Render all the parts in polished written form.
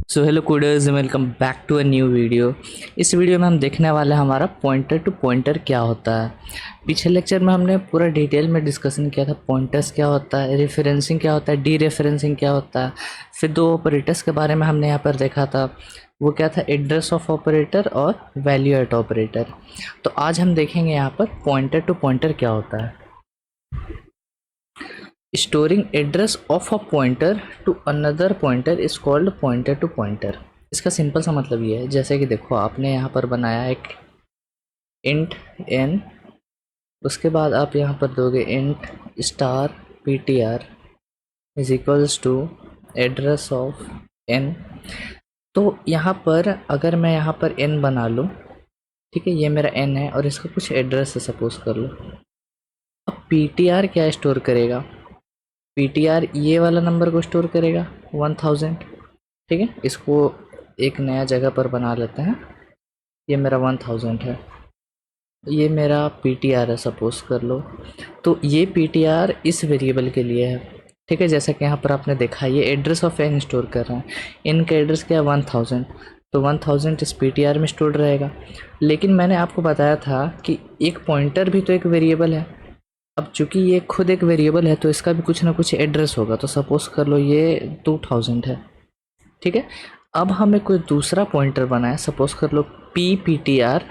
So hello coders, welcome back to a new video. इस video में हम देखने वाले हैं हमारा पॉइंटर टू पॉइंटर क्या होता है। पिछले लेक्चर में हमने पूरा डिटेल में डिस्कशन किया था पॉइंटर्स क्या होता है, रेफरेंसिंग क्या होता है, डी रेफरेंसिंग क्या होता है। फिर दो ऑपरेटर्स के बारे में हमने यहाँ पर देखा था, वो क्या था, एड्रेस ऑफ ऑपरेटर और वैल्यू एट ऑपरेटर। तो आज हम देखेंगे यहाँ पर पॉइंटर टू पॉइंटर क्या होता है। Storing address of a pointer to another pointer is called pointer to pointer. इसका सिंपल सा मतलब ये है, जैसे कि देखो आपने यहाँ पर बनाया एक इंट एन, उसके बाद आप यहाँ पर दोगे int star P T R is equals to address of n. तो यहाँ पर अगर मैं यहाँ पर एन बना लूँ, ठीक है, ये मेरा एन है और इसका कुछ एड्रेस है सपोज कर लो। अब पी टी आर क्या स्टोर करेगा, पीटीआर ये वाला नंबर को स्टोर करेगा 1000। ठीक है, इसको एक नया जगह पर बना लेते हैं। ये मेरा 1000 है, ये मेरा पीटीआर है सपोज कर लो। तो ये पीटीआर इस वेरिएबल के लिए है। ठीक है, जैसा कि यहाँ पर आपने देखा ये एड्रेस ऑफ एन स्टोर कर रहा है, एन का एड्रेस क्या है 1000, तो 1000 इस पीटीआर में स्टोर रहेगा। लेकिन मैंने आपको बताया था कि एक पॉइंटर भी तो एक वेरिएबल है। अब चूंकि ये खुद एक वेरिएबल है तो इसका भी कुछ ना कुछ एड्रेस होगा। तो सपोज कर लो ये 2000 है। ठीक है, अब हमें कोई दूसरा पॉइंटर बनाया, सपोज कर लो PPTR।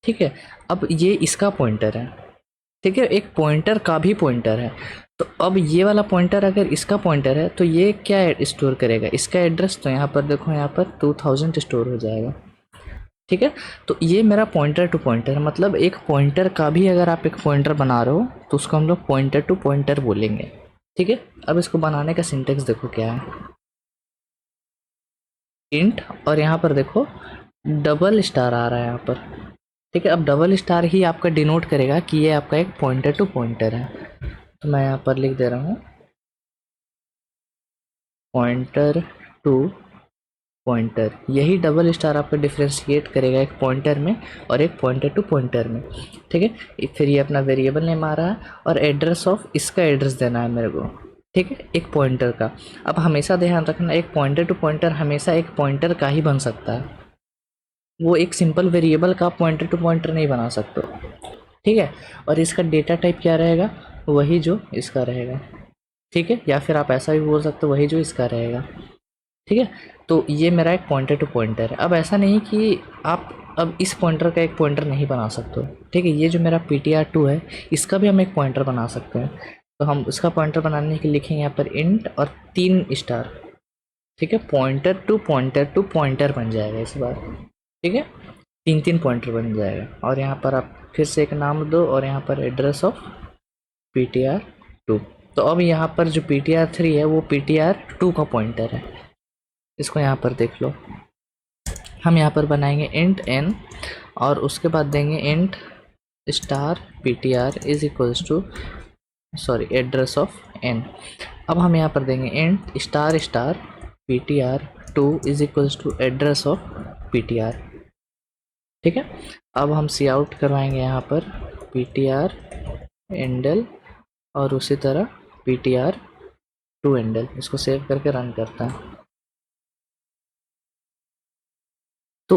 ठीक है, अब ये इसका पॉइंटर है। ठीक है, एक पॉइंटर का भी पॉइंटर है। तो अब ये वाला पॉइंटर अगर इसका पॉइंटर है तो ये क्या स्टोर करेगा, इसका एड्रेस। तो यहाँ पर देखो, यहाँ पर 2000 स्टोर हो जाएगा। ठीक है, तो ये मेरा पॉइंटर टू पॉइंटर है। मतलब एक पॉइंटर का भी अगर आप एक पॉइंटर बना रहे हो तो उसको हम लोग पॉइंटर टू पॉइंटर बोलेंगे। ठीक है, अब इसको बनाने का सिंटेक्स देखो क्या है, इंट और यहाँ पर देखो डबल स्टार आ रहा है यहाँ पर। ठीक है, अब डबल स्टार ही आपका डिनोट करेगा कि ये आपका एक पॉइंटर टू पॉइंटर है। तो मैं यहाँ पर लिख दे रहा हूँ पॉइंटर टू पॉइंटर। यही डबल स्टार आपका डिफ्रेंशिएट करेगा एक पॉइंटर में और एक पॉइंटर टू पॉइंटर में। ठीक है, फिर ये अपना वेरिएबल नेम आ रहा है और एड्रेस ऑफ इसका एड्रेस देना है मेरे को। ठीक है, एक पॉइंटर का। अब हमेशा ध्यान रखना, एक पॉइंटर टू पॉइंटर हमेशा एक पॉइंटर का ही बन सकता है, वो एक सिंपल वेरिएबल का पॉइंटर टू पॉइंटर नहीं बना सकते। ठीक है, और इसका डेटा टाइप क्या रहेगा, वही जो इसका रहेगा। ठीक है, या फिर आप ऐसा भी बोल सकते हो वही जो इसका रहेगा। ठीक है, तो ये मेरा एक पॉइंटर टू पॉइंटर है। अब ऐसा नहीं कि आप अब इस पॉइंटर का एक पॉइंटर नहीं बना सकते हो। ठीक है, ये जो मेरा PTR2 है इसका भी हम एक पॉइंटर बना सकते हैं। तो हम उसका पॉइंटर बनाने के लिए लिखेंगे यहाँ पर इंट और 3 स्टार। ठीक है, पॉइंटर टू पॉइंटर बन जाएगा इस बार। ठीक है, 3 पॉइंटर बन जाएगा और यहाँ पर आप फिर से एक नाम दो और यहाँ पर एड्रेस ऑफ PTR2। तो अब यहाँ पर जो PTR3 है वो PTR2 का पॉइंटर है। इसको यहाँ पर देख लो, हम यहाँ पर बनाएंगे इंट n और उसके बाद देंगे int star PTR is equals to address of n। अब हम यहाँ पर देंगे int star star PTR2 is equals to address of PTR। ठीक है, अब हम सी आउट करवाएंगे यहाँ पर PTR एंडल और उसी तरह PTR2 एंडल। इसको सेव करके रन करता है। तो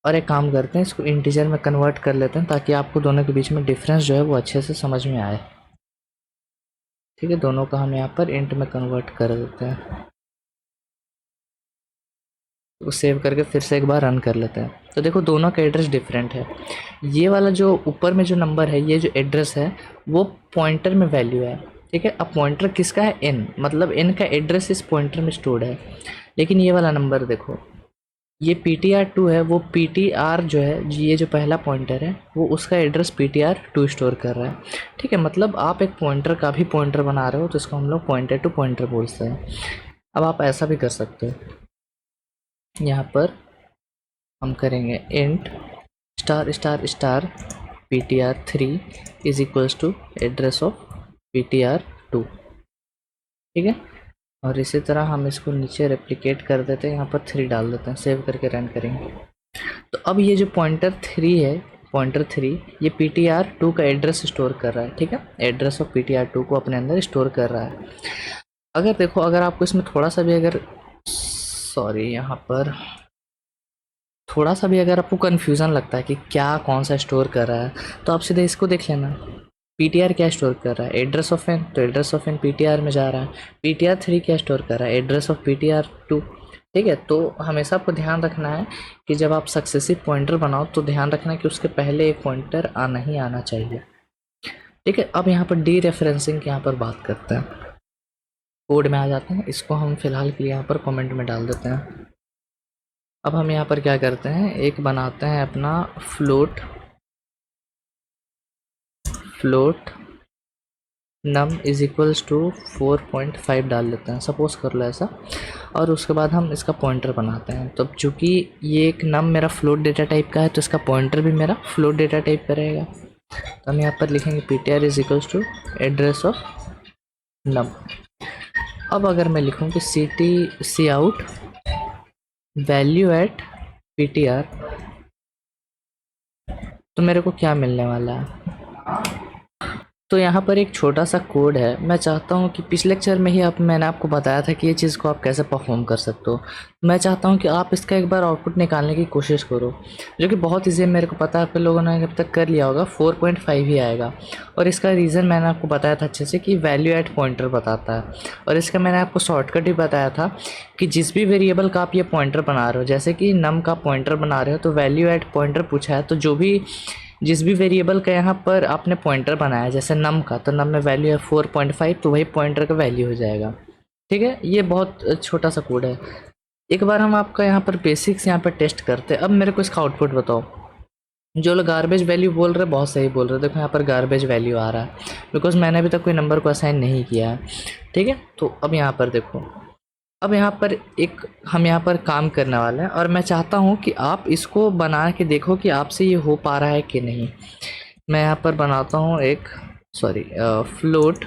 और एक काम करते हैं, इसको इंटीजर में कन्वर्ट कर लेते हैं ताकि आपको दोनों के बीच में डिफरेंस जो है वो अच्छे से समझ में आए। ठीक है, दोनों का हम यहाँ पर इंट में कन्वर्ट कर देते हैं। तो सेव करके फिर से एक बार रन कर लेते हैं। तो देखो दोनों का एड्रेस डिफरेंट है। ये वाला जो ऊपर में जो नंबर है, ये जो एड्रेस है वो पॉइंटर में वैल्यू है। ठीक है, अब पॉइंटर किसका है, n, मतलब n का एड्रेस इस पॉइंटर में स्टोर्ड है। लेकिन ये वाला नंबर देखो, ये PTR2 है, वो PTR जो है, ये जो पहला पॉइंटर है वो उसका एड्रेस PTR2 स्टोर कर रहा है। ठीक है, मतलब आप एक पॉइंटर का भी पॉइंटर बना रहे हो तो इसको हम लोग पॉइंटर टू पॉइंटर बोलते हैं। अब आप ऐसा भी कर सकते हो, यहाँ पर हम करेंगे int star star star PTR3 is equals to address of PTR2। ठीक है, और इसी तरह हम इसको नीचे रेप्लिकेट कर देते हैं, यहाँ पर 3 डाल देते हैं, सेव करके रन करेंगे। तो अब ये जो पॉइंटर 3 है, पॉइंटर 3 ये PTR2 का एड्रेस स्टोर कर रहा है। ठीक है, एड्रेस ऑफ PTR2 को अपने अंदर स्टोर कर रहा है। अगर देखो, अगर आपको इसमें थोड़ा सा भी अगर सॉरी, यहाँ पर थोड़ा सा भी अगर आपको कन्फ्यूज़न लगता है कि क्या कौन सा स्टोर कर रहा है, तो आप सीधे इसको देख लेना। पीटीआर क्या स्टोर कर रहा है, एड्रेस ऑफ एन, तो एड्रेस ऑफ एन पीटीआर में जा रहा है। पीटीआर 3 क्या स्टोर कर रहा है, एड्रेस ऑफ पीटीआर 2। ठीक है, तो हमेशा आपको ध्यान रखना है कि जब आप सक्सेसिव पॉइंटर बनाओ तो ध्यान रखना है कि उसके पहले एक पॉइंटर आना ही आना चाहिए। ठीक है, अब यहाँ पर डी रेफरेंसिंग की यहाँ पर बात करते हैं, कोड में आ जाते हैं। इसको हम फिलहाल के लिए यहाँ पर कमेंट में डाल देते हैं। अब हम यहाँ पर क्या करते हैं, एक बनाते हैं अपना float num is equals to 4.5 डाल लेते हैं, सपोज कर लो ऐसा। और उसके बाद हम इसका पॉइंटर बनाते हैं। तो चूँकि ये एक नम मेरा फ्लोट डेटा टाइप का है, तो इसका पॉइंटर भी मेरा फ्लोट डेटा टाइप का रहेगा। तो हम यहाँ पर लिखेंगे ptr is equals to address of num. अब अगर मैं लिखूँ कि C out value at ptr, तो मेरे को क्या मिलने वाला है। तो यहाँ पर एक छोटा सा कोड है। मैं चाहता हूँ कि पिछले लेक्चर में ही मैंने आपको बताया था कि ये चीज़ को आप कैसे परफॉर्म कर सकते हो। मैं चाहता हूँ कि आप इसका एक बार आउटपुट निकालने की कोशिश करो, जो कि बहुत ईजी है। मेरे को पता है आप लोगों ने अब तक कर लिया होगा, 4.5 ही आएगा। और इसका रीज़न मैंने आपको बताया था अच्छे से कि वैल्यू एट पॉइंटर बताता है। और इसका मैंने आपको शॉर्टकट भी बताया था कि जिस भी वेरिएबल का आप ये पॉइंटर बना रहे हो, जैसे कि नम का पॉइंटर बना रहे हो, तो वैल्यू एट पॉइंटर पूछा है, तो जिस भी वेरिएबल का यहाँ पर आपने पॉइंटर बनाया, जैसे नम का, तो नम में वैल्यू है 4.5, तो वही पॉइंटर का वैल्यू हो जाएगा। ठीक है, ये बहुत छोटा सा कोड है। एक बार हम आपका यहाँ पर बेसिक्स यहाँ पर टेस्ट करते हैं। अब मेरे को इसका आउटपुट बताओ। जो लोग गार्बेज वैल्यू बोल रहे हैं बहुत सही बोल रहे हैं। देखो यहाँ पर गार्बेज वैल्यू आ रहा है, बिकॉज मैंने अभी तक कोई नंबर को असाइन नहीं किया है। ठीक है, तो अब यहाँ पर देखो, अब यहाँ पर हम यहाँ पर काम करने वाले हैं, और मैं चाहता हूँ कि आप इसको बना के देखो कि आपसे ये हो पा रहा है कि नहीं। मैं यहाँ पर बनाता हूँ एक float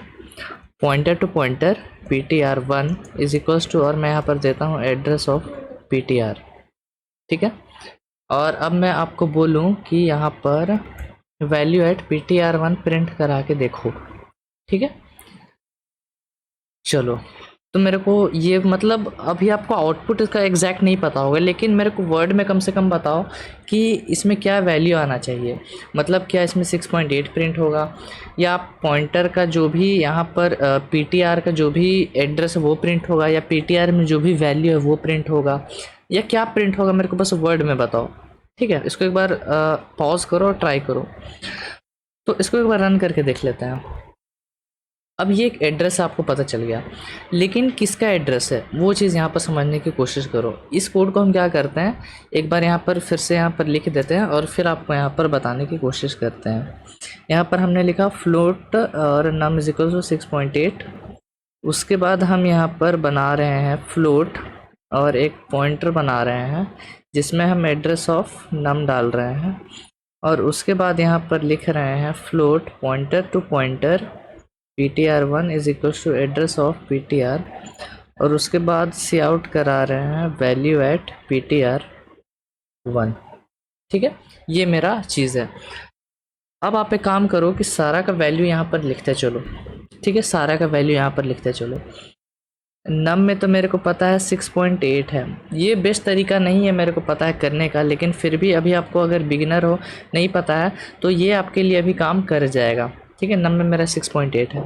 pointer to pointer ptr1 is equals to, और मैं यहाँ पर देता हूँ एड्रेस ऑफ ptr। ठीक है, और अब मैं आपको बोलूँ कि यहाँ पर वैल्यू एट ptr1 प्रिंट करा के देखो। ठीक है, चलो। तो मेरे को ये मतलब अभी आपको आउटपुट इसका एग्जैक्ट नहीं पता होगा, लेकिन मेरे को वर्ड में कम से कम बताओ कि इसमें क्या वैल्यू आना चाहिए। मतलब क्या इसमें 6.8 प्रिंट होगा, या पॉइंटर का जो भी यहाँ पर ptr का जो भी एड्रेस है वो प्रिंट होगा, या ptr में जो भी वैल्यू है वो प्रिंट होगा, या क्या प्रिंट होगा, मेरे को बस वर्ड में बताओ। ठीक है, इसको एक बार पॉज करो और ट्राई करो। तो इसको एक बार रन करके देख लेते हैं। अब ये एक एड्रेस आपको पता चल गया, लेकिन किसका एड्रेस है वो चीज़ यहाँ पर समझने की कोशिश करो। इस कोड को हम क्या करते हैं, एक बार यहाँ पर फिर से यहाँ पर लिख देते हैं, और फिर आपको यहाँ पर बताने की कोशिश करते हैं। यहाँ पर हमने लिखा फ्लोट और नम इज इक्वल टू 6.8। उसके बाद हम यहाँ पर बना रहे हैं फ्लोट और एक पॉइंटर बना रहे हैं, जिसमें हम एड्रेस ऑफ नम डाल रहे हैं। और उसके बाद यहाँ पर लिख रहे हैं float pointer to pointer ptr1 is equal to address of ptr, और उसके बाद सी आउट करा रहे हैं वैल्यू एट ptr1। ठीक है, ये मेरा चीज़ है। अब आप एक काम करो कि सारा का वैल्यू यहाँ पर लिखते चलो। ठीक है, सारा का वैल्यू यहाँ पर लिखते चलो। नम में तो मेरे को पता है 6.8 है। ये बेस्ट तरीका नहीं है मेरे को पता है करने का, लेकिन फिर भी अभी आपको अगर बिगिनर हो, नहीं पता है, तो ये आपके लिए अभी काम कर जाएगा। ठीक है, नम में मेरा 6.8 है।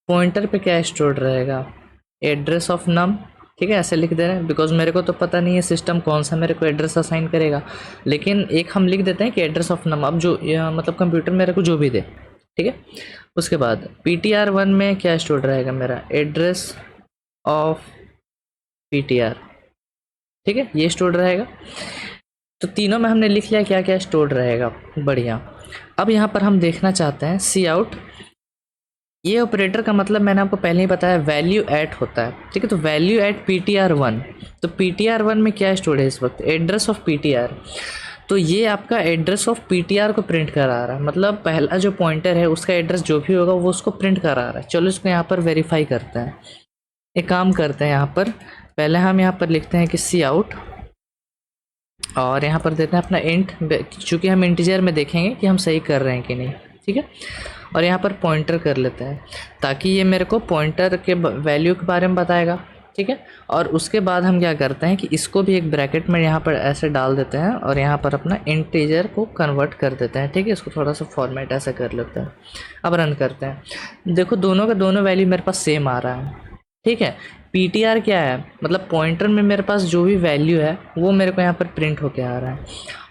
पॉइंटर पे क्या स्टोर्ड रहेगा, एड्रेस ऑफ नम। ठीक है, ऐसे लिख दे रहे हैं, बिकॉज मेरे को तो पता नहीं है सिस्टम कौन सा मेरे को एड्रेस असाइन करेगा, लेकिन एक हम लिख देते हैं कि एड्रेस ऑफ नम। अब जो मतलब कंप्यूटर मेरे को जो भी दे। ठीक है, उसके बाद ptr1 में क्या स्टोर्ड रहेगा, मेरा एड्रेस ऑफ ptr। ठीक है, ये स्टोर्ड रहेगा। तो तीनों में हमने लिख लिया क्या क्या स्टोर्ड रहेगा। बढ़िया। अब यहाँ पर हम देखना चाहते हैं सी आउट। ये ऑपरेटर का मतलब मैंने आपको पहले ही बताया, वैल्यू एट होता है। ठीक है, तो वैल्यू एट ptr1। तो ptr1 में क्या स्टोर्ड है इस वक्त, एड्रेस ऑफ ptr। तो ये आपका एड्रेस ऑफ ptr को प्रिंट करा रहा है, मतलब पहला जो पॉइंटर है उसका एड्रेस जो भी होगा वो उसको प्रिंट करा रहा है। चलो इसको यहाँ पर वेरीफाई करते हैं। एक काम करते हैं, यहाँ पर पहले हम यहाँ पर लिखते हैं कि सी आउट, और यहाँ पर देते हैं अपना इंट, चूँकि हम इंटीजर में देखेंगे कि हम सही कर रहे हैं कि नहीं। ठीक है, और यहाँ पर पॉइंटर कर लेते हैं, ताकि ये मेरे को पॉइंटर के वैल्यू के बारे में बताएगा। ठीक है। और उसके बाद हम क्या करते हैं कि इसको भी एक ब्रैकेट में यहाँ पर ऐसे डाल देते हैं और यहाँ पर अपना इंटीजर को कन्वर्ट कर देते हैं, ठीक है। इसको थोड़ा सा फॉर्मेट ऐसा कर लेते हैं। अब रन करते हैं, देखो दोनों का दोनों वैल्यू मेरे पास सेम आ रहा है, ठीक है। पीटीआर क्या है, मतलब पॉइंटर में मेरे पास जो भी वैल्यू है वो मेरे को यहाँ पर प्रिंट होके आ रहा है।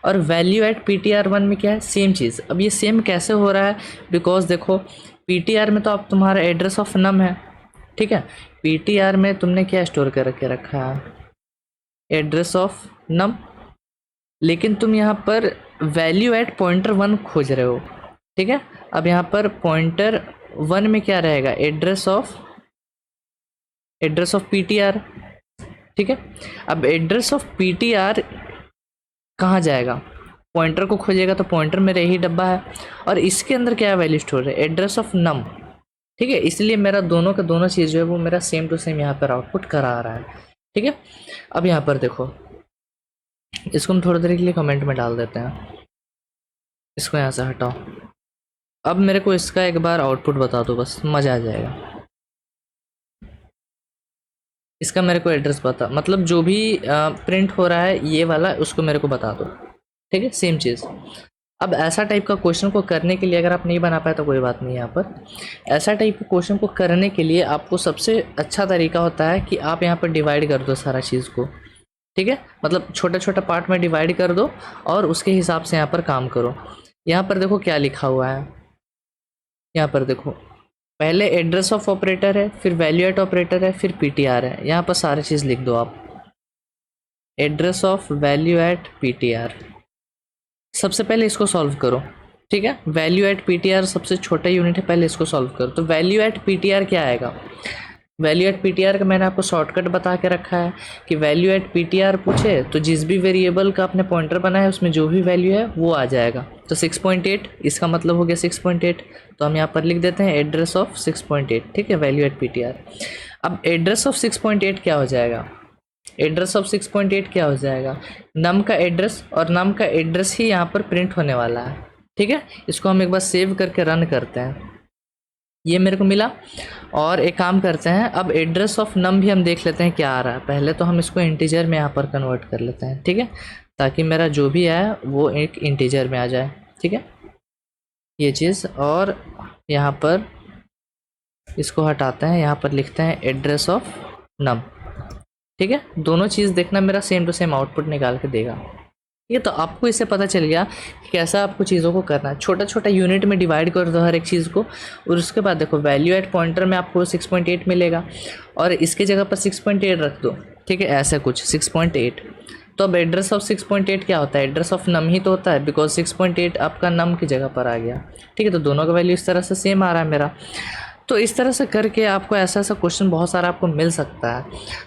और वैल्यू एट पीटीआर1 में क्या है, सेम चीज़। अब ये सेम कैसे हो रहा है, बिकॉज देखो पीटीआर में तो अब तुम्हारा एड्रेस ऑफ नम है, ठीक है। पीटीआर में तुमने क्या स्टोर करके रखा है, एड्रेस ऑफ नम, लेकिन तुम यहाँ पर वैल्यू एट पॉइंटर1 खोज रहे हो, ठीक है। अब यहाँ पर पॉइंटर1 में क्या रहेगा, एड्रेस ऑफ पीटीआर, ठीक है। अब एड्रेस ऑफ पीटीआर कहाँ जाएगा, पॉइंटर को खोजेगा तो पॉइंटर मेरा यही डब्बा है, और इसके अंदर क्या वैल्यू स्टोर है, एड्रेस ऑफ नम, ठीक है। इसलिए मेरा दोनों का दोनों चीज़ जो है वो मेरा सेम टू सेम यहाँ पर आउटपुट करा रहा है, ठीक है। अब यहाँ पर देखो, इसको हम थोड़ी देर के लिए कमेंट में डाल देते हैं, इसको यहाँ से हटाओ। अब मेरे को इसका एक बार आउटपुट बता दो, बस मज़ा आ जाएगा। इसका मेरे को एड्रेस बता, मतलब जो भी प्रिंट हो रहा है ये वाला, उसको मेरे को बता दो, ठीक है, सेम चीज़। अब ऐसा टाइप का क्वेश्चन को करने के लिए, अगर आप नहीं बना पाए तो कोई बात नहीं, यहाँ पर ऐसा टाइप के क्वेश्चन को करने के लिए आपको सबसे अच्छा तरीका होता है कि आप यहाँ पर डिवाइड कर दो सारा चीज़ को, ठीक है। मतलब छोटा छोटा पार्ट में डिवाइड कर दो और उसके हिसाब से यहाँ पर काम करो। यहाँ पर देखो क्या लिखा हुआ है, यहाँ पर देखो पहले एड्रेस ऑफ ऑपरेटर है, फिर वैल्यू एट ऑपरेटर है, फिर पीटीआर है। यहाँ पर सारी चीज़ लिख दो आप, address of value at PTR. सबसे पहले इसको सॉल्व करो, ठीक है। वैल्यू एट पीटीआर सबसे छोटा यूनिट है, पहले इसको सॉल्व करो। तो वैल्यू एट पीटीआर क्या आएगा, वैल्यू एट पीटीआर का मैंने आपको शॉर्टकट बता के रखा है कि वैल्यू एट पीटीआर पूछे तो जिस भी वेरिएबल का आपने पॉइंटर बनाया है उसमें जो भी वैल्यू है वो आ जाएगा। तो 6.8 इसका मतलब हो गया 6.8, तो हम यहाँ पर लिख देते हैं एड्रेस ऑफ 6.8, ठीक है, वैल्यू एट पीटीआर। अब एड्रेस ऑफ 6.8 क्या हो जाएगा, एड्रेस ऑफ 6.8 क्या हो जाएगा, नम का एड्रेस, और नम का एड्रेस ही यहाँ पर प्रिंट होने वाला है, ठीक है। इसको हम एक बार सेव करके रन करते हैं, ये मेरे को मिला। और एक काम करते हैं, अब एड्रेस ऑफ नम भी हम देख लेते हैं क्या आ रहा है। पहले तो हम इसको इंटीजर में यहाँ पर कन्वर्ट कर लेते हैं, ठीक है, ताकि मेरा जो भी है वो एक इंटीजर में आ जाए, ठीक है, ये चीज़। और यहाँ पर इसको हटाते हैं, यहाँ पर लिखते हैं एड्रेस ऑफ नम, ठीक है। दोनों चीज़ देखना मेरा सेम टू सेम आउटपुट निकाल के देगा, ठीक है। तो आपको इससे पता चल गया कि कैसा आपको चीज़ों को करना है। छोटा छोटा यूनिट में डिवाइड कर दो हर एक चीज़ को, और उसके बाद देखो वैल्यू एट पॉइंटर में आपको 6.8 मिलेगा और इसके जगह पर 6.8 रख दो, ठीक है, ऐसा कुछ 6.8। तो अब एड्रेस ऑफ 6.8 क्या होता है, एड्रेस ऑफ नम ही तो होता है, बिकॉज 6.8 आपका नम की जगह पर आ गया, ठीक है। तो दोनों का वैल्यू इस तरह से सेम आ रहा है मेरा। तो इस तरह से करके आपको ऐसा ऐसा क्वेश्चन बहुत सारा आपको मिल सकता है।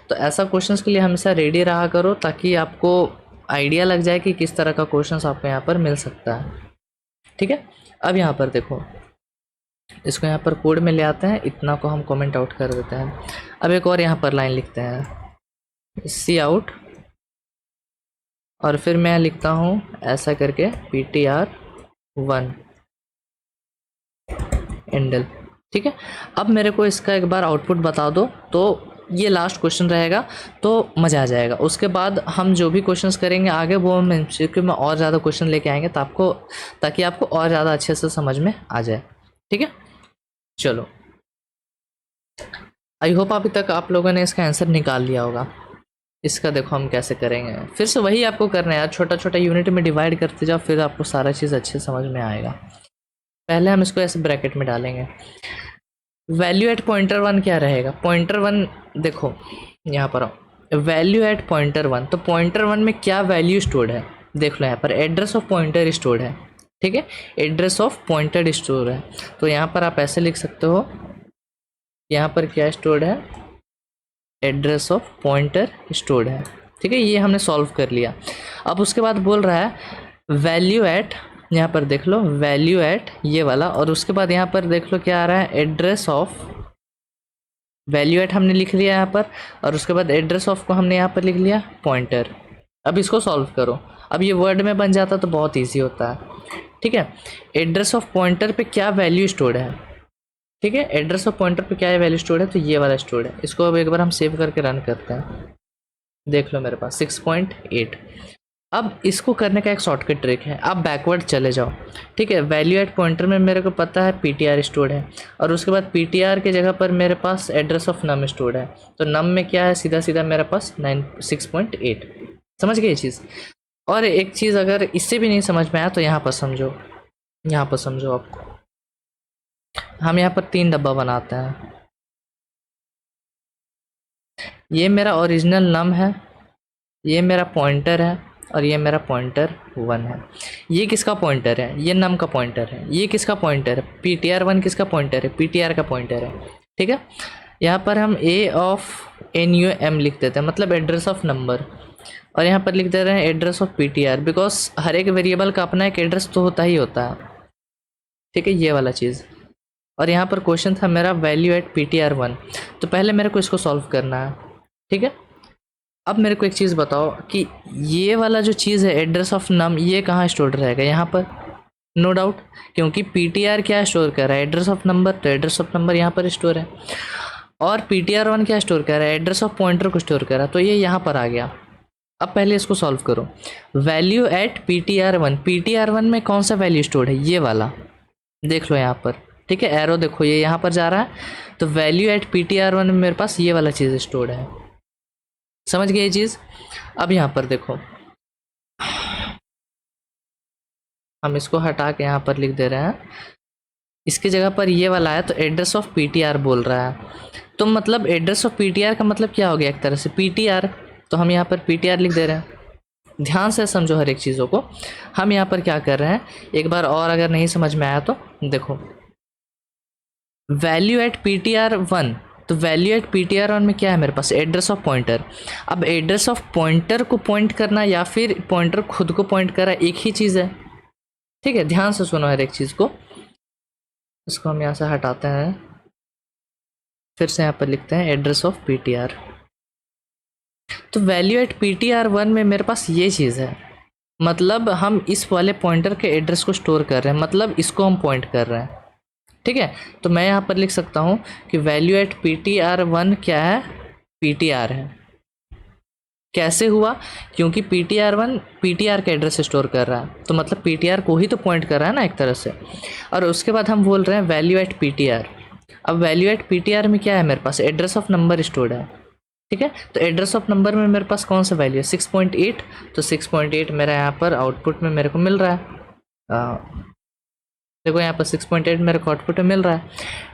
तो ऐसा क्वेश्चंस के लिए हमेशा रेडी रहा करो, ताकि आपको आइडिया लग जाए कि किस तरह का क्वेश्चंस आपको यहाँ पर मिल सकता है, ठीक है। अब यहाँ पर देखो, इसको यहाँ पर कोड में ले आते हैं, इतना को हम कमेंट आउट कर देते हैं। अब एक और यहाँ पर लाइन लिखते हैं, सी आउट, और फिर मैं लिखता हूँ ऐसा करके ptr1 एंडल, ठीक है। अब मेरे को इसका एक बार आउटपुट बता दो, तो ये लास्ट क्वेश्चन रहेगा, तो मज़ा आ जाएगा। उसके बाद हम जो भी क्वेश्चंस करेंगे आगे वो हम MCQ में और ज़्यादा क्वेश्चन लेके आएंगे, तो आपको, ताकि आपको और ज़्यादा अच्छे से समझ में आ जाए, ठीक है। चलो, आई होप अभी तक आप लोगों ने इसका आंसर निकाल लिया होगा। इसका देखो हम कैसे करेंगे, फिर से वही आपको करना है यार, छोटा छोटा यूनिट में डिवाइड करते जाओ, फिर आपको सारा चीज़ अच्छे समझ में आएगा। पहले हम इसको ऐसे ब्रैकेट में डालेंगे। वैल्यू एट पॉइंटर1 क्या रहेगा, पॉइंटर1 देखो यहाँ पर वैल्यू एट पॉइंटर1, तो पॉइंटर1 में क्या वैल्यू स्टोर्ड है, देख लो यहाँ पर एड्रेस ऑफ पॉइंटर स्टोर्ड है, ठीक है, एड्रेस ऑफ पॉइंटर स्टोर है। तो यहाँ पर आप ऐसे लिख सकते हो, यहाँ पर क्या स्टोर्ड है, एड्रेस ऑफ पॉइंटर स्टोर्ड है, ठीक है। ये हमने सॉल्व कर लिया। अब उसके बाद बोल रहा है वैल्यू एट, यहाँ पर देख लो वैल्यू एट ये वाला, और उसके बाद यहाँ पर देख लो क्या आ रहा है, एड्रेस ऑफ वैल्यू एट हमने लिख लिया यहाँ पर, और उसके बाद एड्रेस ऑफ को हमने यहाँ पर लिख लिया पॉइंटर। अब इसको सॉल्व करो, अब ये वर्ड में बन जाता तो बहुत ईजी होता है, ठीक है। एड्रेस ऑफ पॉइंटर पे क्या वैल्यू स्टोर्ड है, ठीक है, एड्रेस ऑफ पॉइंटर पे क्या है वैल्यू स्टोर्ड है, तो ये वाला स्टोर्ड है। इसको अब एक बार हम सेव करके रन करते हैं। देख लो मेरे पास 6.8। अब इसको करने का एक शॉर्टकट ट्रिक है, आप बैकवर्ड चले जाओ। ठीक है, वैल्यू एट पॉइंटर में मेरे को पता है पीटीआर स्टोर्ड है, और उसके बाद पीटीआर की जगह पर मेरे पास एड्रेस ऑफ नम स्टोर्ड है। तो नम में क्या है, सीधा सीधा मेरे पास 6.8। समझ गए ये चीज़। और एक चीज़ अगर इससे भी नहीं समझ में आया तो यहाँ पर समझो, यहाँ पर समझो आपको। हम यहाँ पर 3 डब्बा बनाते हैं। ये मेरा ओरिजिनल नम है, ये मेरा पॉइंटर है, और ये मेरा पॉइंटर 1 है। ये किसका पॉइंटर है, ये नम का पॉइंटर है। ये किसका पॉइंटर है, ptr1 किसका पॉइंटर है, ptr का पॉइंटर है। ठीक है, यहाँ पर हम a ऑफ num लिख देते हैं, मतलब एड्रेस ऑफ नंबर, और यहाँ पर लिख दे रहे हैं एड्रेस ऑफ ptr, बिकॉज हर एक वेरिएबल का अपना एक एड्रेस तो होता ही होता है। ठीक है, ये वाला चीज़। और यहाँ पर क्वेश्चन था मेरा वैल्यू एट ptr1, तो पहले मेरे को इसको सॉल्व करना है। ठीक है, अब मेरे को एक चीज़ बताओ कि ये वाला जो चीज़ है एड्रेस ऑफ नम, ये कहाँ स्टोर रहेगा, यहाँ पर नो डाउट, क्योंकि ptr क्या स्टोर कर रहा है, एड्रेस ऑफ नंबर, तो एड्रेस ऑफ नंबर यहाँ पर स्टोर है। और ptr1 क्या स्टोर कर रहा है, एड्रेस ऑफ पॉइंटर को स्टोर कर रहा है, तो ये यहाँ पर आ गया। अब पहले इसको सॉल्व करो। वैल्यू एट ptr1 में कौन सा वैल्यू स्टोर है, ये वाला देख लो यहाँ पर। ठीक है, एरो देखो ये यहाँ पर जा रहा है, तो वैल्यू एट ptr1 में मेरे पास ये वाला चीज़ स्टोर्ड है। समझ गए ये चीज़। अब यहाँ पर देखो, हम इसको हटा के यहाँ पर लिख दे रहे हैं, इसकी जगह पर ये वाला है, तो एड्रेस ऑफ ptr बोल रहा है। तो मतलब एड्रेस ऑफ ptr का मतलब क्या हो गया, एक तरह से ptr, तो हम यहाँ पर ptr लिख दे रहे हैं। ध्यान से समझो हर एक चीज़ों को। हम यहाँ पर क्या कर रहे हैं, एक बार और अगर नहीं समझ में आया तो देखो, वैल्यू एट ptr1, तो वैल्यू एट ptr1 में क्या है मेरे पास, एड्रेस ऑफ पॉइंटर। अब एड्रेस ऑफ पॉइंटर को पॉइंट करना या फिर पॉइंटर खुद को पॉइंट करा, एक ही चीज़ है। ठीक है, ध्यान से सुनो हर एक चीज़ को। इसको हम यहाँ से हटाते हैं, फिर से यहाँ पर लिखते हैं एड्रेस ऑफ ptr। तो वैल्यू एट ptr1 में मेरे पास ये चीज़ है, मतलब हम इस वाले पॉइंटर के एड्रेस को स्टोर कर रहे हैं, मतलब इसको हम पॉइंट कर रहे हैं। ठीक है, तो मैं यहाँ पर लिख सकता हूँ कि वैल्यू एट ptr1 क्या है, ptr है। कैसे हुआ, क्योंकि ptr1 ptr का एड्रेस स्टोर कर रहा है, तो मतलब ptr को ही तो पॉइंट कर रहा है ना एक तरह से। और उसके बाद हम बोल रहे हैं वैल्यू एट ptr। अब वैल्यू एट ptr में क्या है मेरे पास, एड्रेस ऑफ नंबर स्टोर्ड है। ठीक है, तो एड्रेस ऑफ नंबर में मेरे पास कौन सा वैल्यू है, 6.8, तो 6.8 मेरा यहाँ पर आउटपुट में मेरे को मिल रहा है। देखो यहाँ पर 6.8 मेरे को आउटपुट में मिल रहा है।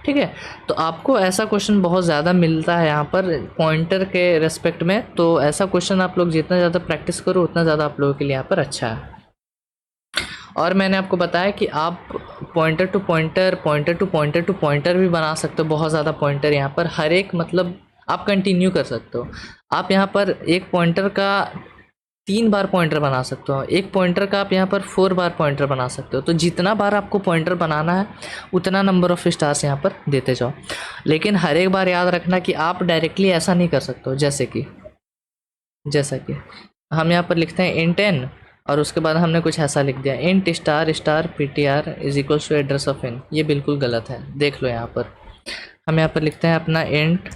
ठीक है, तो आपको ऐसा क्वेश्चन बहुत ज़्यादा मिलता है यहाँ पर पॉइंटर के रेस्पेक्ट में, तो ऐसा क्वेश्चन आप लोग जितना ज़्यादा प्रैक्टिस करो उतना ज़्यादा आप लोगों के लिए यहाँ पर अच्छा है। और मैंने आपको बताया कि आप pointer to pointer, pointer to pointer to pointer भी बना सकते हो, बहुत ज़्यादा पॉइंटर यहाँ पर, हर एक मतलब आप कंटिन्यू कर सकते हो। आप यहाँ पर एक पॉइंटर का 3 बार पॉइंटर बना सकते हो, एक पॉइंटर का आप यहाँ पर 4 बार पॉइंटर बना सकते हो। तो जितना बार आपको पॉइंटर बनाना है उतना नंबर ऑफ स्टार्स यहाँ पर देते जाओ, लेकिन हर एक बार याद रखना कि आप डायरेक्टली ऐसा नहीं कर सकते हो। जैसा कि हम यहाँ पर लिखते हैं इंट n, और उसके बाद हमने कुछ ऐसा लिख दिया int star star ptr is equal to address of n। ये बिल्कुल गलत है, देख लो यहाँ पर। हम यहाँ पर लिखते हैं अपना इंट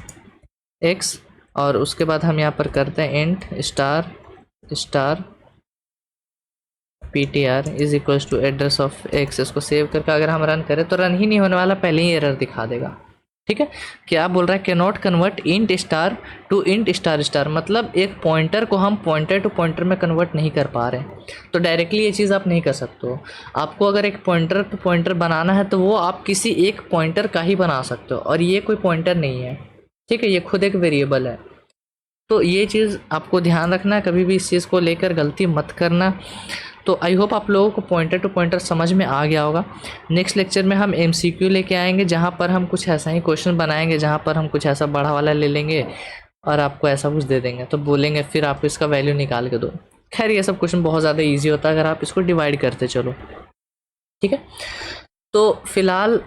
x, और उसके बाद हम यहाँ पर करते हैं int star star ptr is equals to address of x। इसको सेव करके अगर हम रन करें तो रन ही नहीं होने वाला, पहले ही एरर दिखा देगा। ठीक है, क्या बोल रहा है, can not convert int star to int star star, मतलब एक पॉइंटर को हम पॉइंटर टू पॉइंटर में कन्वर्ट नहीं कर पा रहे हैं। तो डायरेक्टली ये चीज़ आप नहीं कर सकते हो। आपको अगर एक पॉइंटर टू पॉइंटर बनाना है तो वो आप किसी एक पॉइंटर का ही बना सकते हो, और ये कोई पॉइंटर नहीं है। ठीक है, ये खुद एक वेरिएबल है। तो ये चीज़ आपको ध्यान रखना, कभी भी इस चीज़ को लेकर गलती मत करना। तो आई होप आप लोगों को पॉइंटर टू पॉइंटर समझ में आ गया होगा। नेक्स्ट लेक्चर में हम MCQ लेके आएंगे, जहाँ पर हम कुछ ऐसा ही क्वेश्चन बनाएंगे, जहाँ पर हम कुछ ऐसा बड़ा वाला ले लेंगे और आपको ऐसा कुछ दे देंगे, तो बोलेंगे फिर आप इसका वैल्यू निकाल के दो। खैर ये सब क्वेश्चन बहुत ज़्यादा ईजी होता है अगर आप इसको डिवाइड करते चलो। ठीक है, तो फिलहाल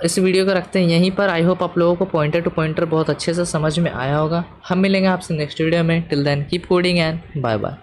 इस वीडियो को रखते हैं यहीं पर। आई होप आप लोगों को पॉइंटर टू पॉइंटर बहुत अच्छे से समझ में आया होगा। हम मिलेंगे आपसे नेक्स्ट वीडियो में। Till then keep coding and bye bye.